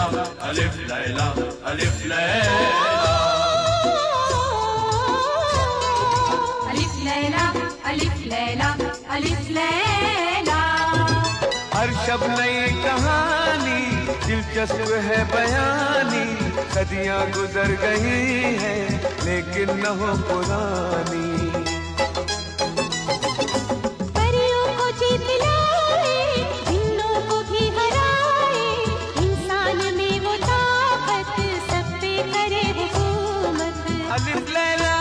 अलिफ लैला अलिफ लैला अलिफ लैला अलिफ लैला अलिफ लैला। हर शब नई कहानी दिलचस्प है बयानी, सदियां गुजर गई हैं लेकिन न हो पुरानी। परियों को जीत लाए, जिन्नों को भी हराए, इंसान में वो ताकत सब पे करे हुकूमत। अलिफ लैला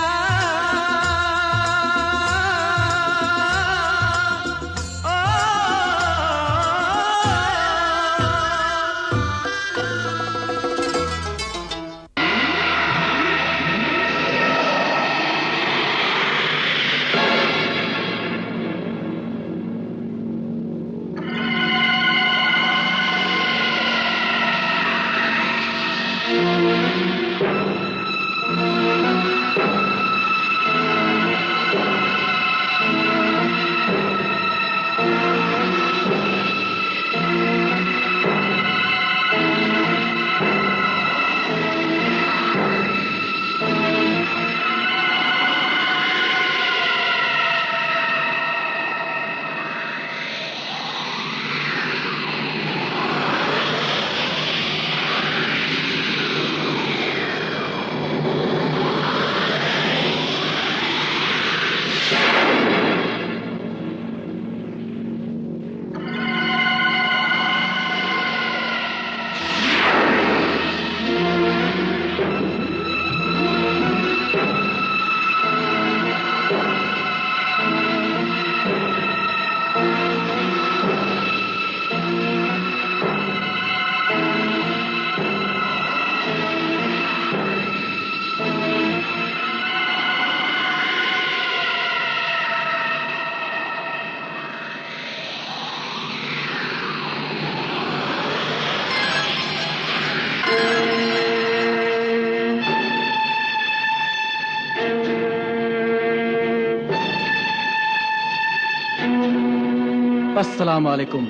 अस्सलाम वालेकुम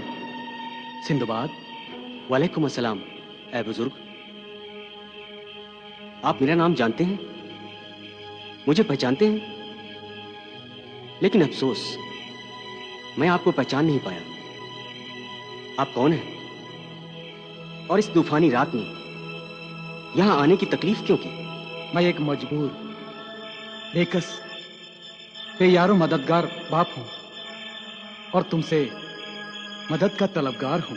सिंदबाद। वालेकुम अस्सलाम। ऐ बुजुर्ग, आप मेरा नाम जानते हैं, मुझे पहचानते हैं, लेकिन अफसोस मैं आपको पहचान नहीं पाया। आप कौन हैं और इस तूफानी रात में यहां आने की तकलीफ क्यों की? मैं एक मजबूर, बेकस, बेयारो मददगार बाप हूं और तुमसे मदद का तलबगार हूं।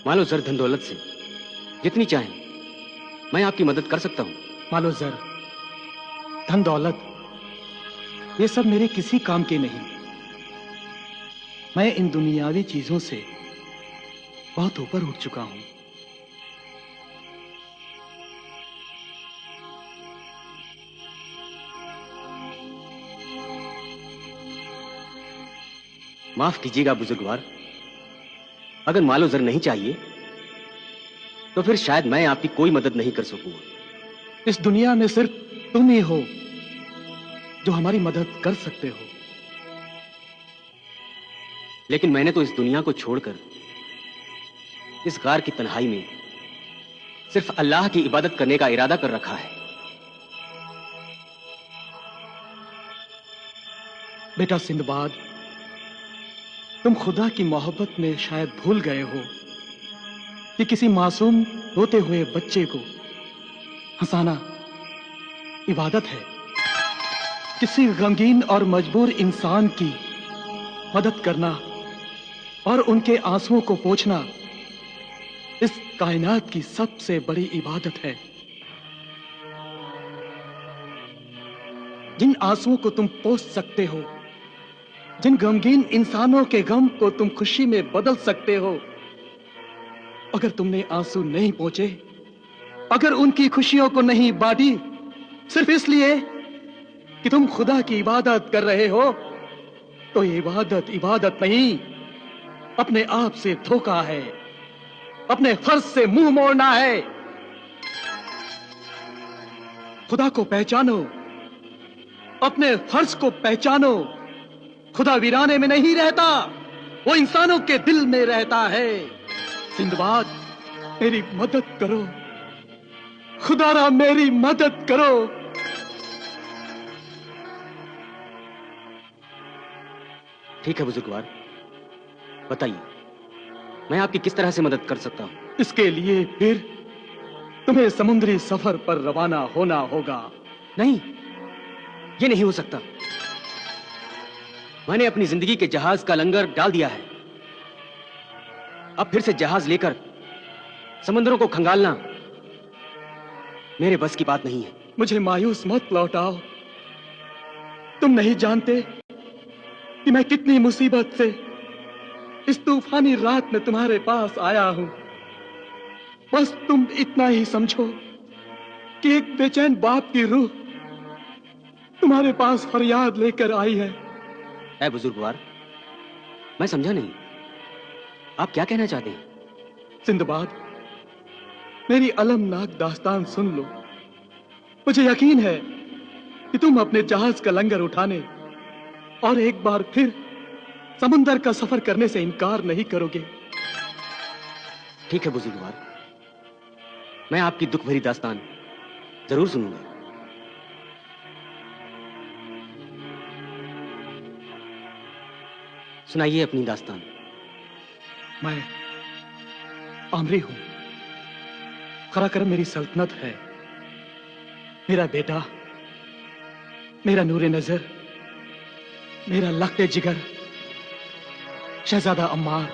मालो जर धन दौलत से जितनी चाहें मैं आपकी मदद कर सकता हूं। मालो जर, धन दौलत, ये सब मेरे किसी काम के नहीं। मैं इन दुनियावी चीजों से बहुत ऊपर उठ चुका हूं। माफ कीजिएगा बुजुर्गवार, अगर मालो जर नहीं चाहिए तो फिर शायद मैं आपकी कोई मदद नहीं कर सकूंगा। इस दुनिया में सिर्फ तुम ही हो जो हमारी मदद कर सकते हो। लेकिन मैंने तो इस दुनिया को छोड़कर इस गार की तन्हाई में सिर्फ अल्लाह की इबादत करने का इरादा कर रखा है। बेटा सिंदबाद, तुम खुदा की मोहब्बत में शायद भूल गए हो कि किसी मासूम रोते हुए बच्चे को हंसाना इबादत है। किसी गमगीन और मजबूर इंसान की मदद करना और उनके आंसुओं को पोंछना इस कायनात की सबसे बड़ी इबादत है। जिन आंसुओं को तुम पोंछ सकते हो, जिन गमगीन इंसानों के गम को तुम खुशी में बदल सकते हो, अगर तुमने आंसू नहीं पोंछे, अगर उनकी खुशियों को नहीं बांटी, सिर्फ इसलिए कि तुम खुदा की इबादत कर रहे हो, तो ये इबादत नहीं, अपने आप से धोखा है, अपने फर्ज से मुंह मोड़ना है। खुदा को पहचानो, अपने फर्ज को पहचानो। खुदा वीराने में नहीं रहता, वो इंसानों के दिल में रहता है। सिंदबाद, मेरी मदद करो, खुदारा मेरी मदद करो। ठीक है बुजुर्गवार, बताइए मैं आपकी किस तरह से मदद कर सकता हूं? इसके लिए फिर तुम्हें समुद्री सफर पर रवाना होना होगा। नहीं, ये नहीं हो सकता। मैंने अपनी जिंदगी के जहाज का लंगर डाल दिया है। अब फिर से जहाज लेकर समंदरों को खंगालना मेरे बस की बात नहीं है। मुझे मायूस मत लौटाओ। तुम नहीं जानते कि मैं कितनी मुसीबत से इस तूफानी रात में तुम्हारे पास आया हूं। बस तुम इतना ही समझो कि एक बेचैन बाप की रूह तुम्हारे पास फरियाद लेकर आई है। ऐ बुजुर्गवार, मैं समझा नहीं, आप क्या कहना चाहते हैं? सिंदबाद, मेरी अलमनाक दास्तान सुन लो। मुझे यकीन है कि तुम अपने जहाज का लंगर उठाने और एक बार फिर समुंदर का सफर करने से इनकार नहीं करोगे। ठीक है बुजुर्गवार, मैं आपकी दुख भरी दास्तान जरूर सुनूंगा। सुनाइए अपनी दास्तान। मैं आमरी हूं। खराकरम मेरी सल्तनत है। मेरा बेटा, मेरा नूरे नजर, मेरा लख्ते जिगर शहजादा अम्मार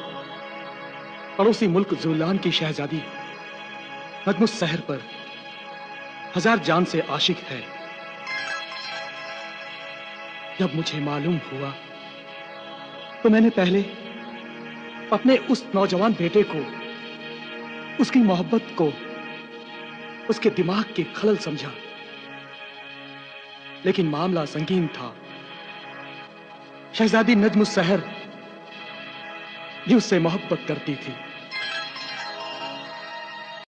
पड़ोसी मुल्क जुलान की शहजादी नजमुस शहर पर हजार जान से आशिक है। जब मुझे मालूम हुआ तो मैंने पहले अपने उस नौजवान बेटे को, उसकी मोहब्बत को, उसके दिमाग के खलल समझा, लेकिन मामला संगीन था। शहजादी नजमुस शहर भी उससे मोहब्बत करती थी।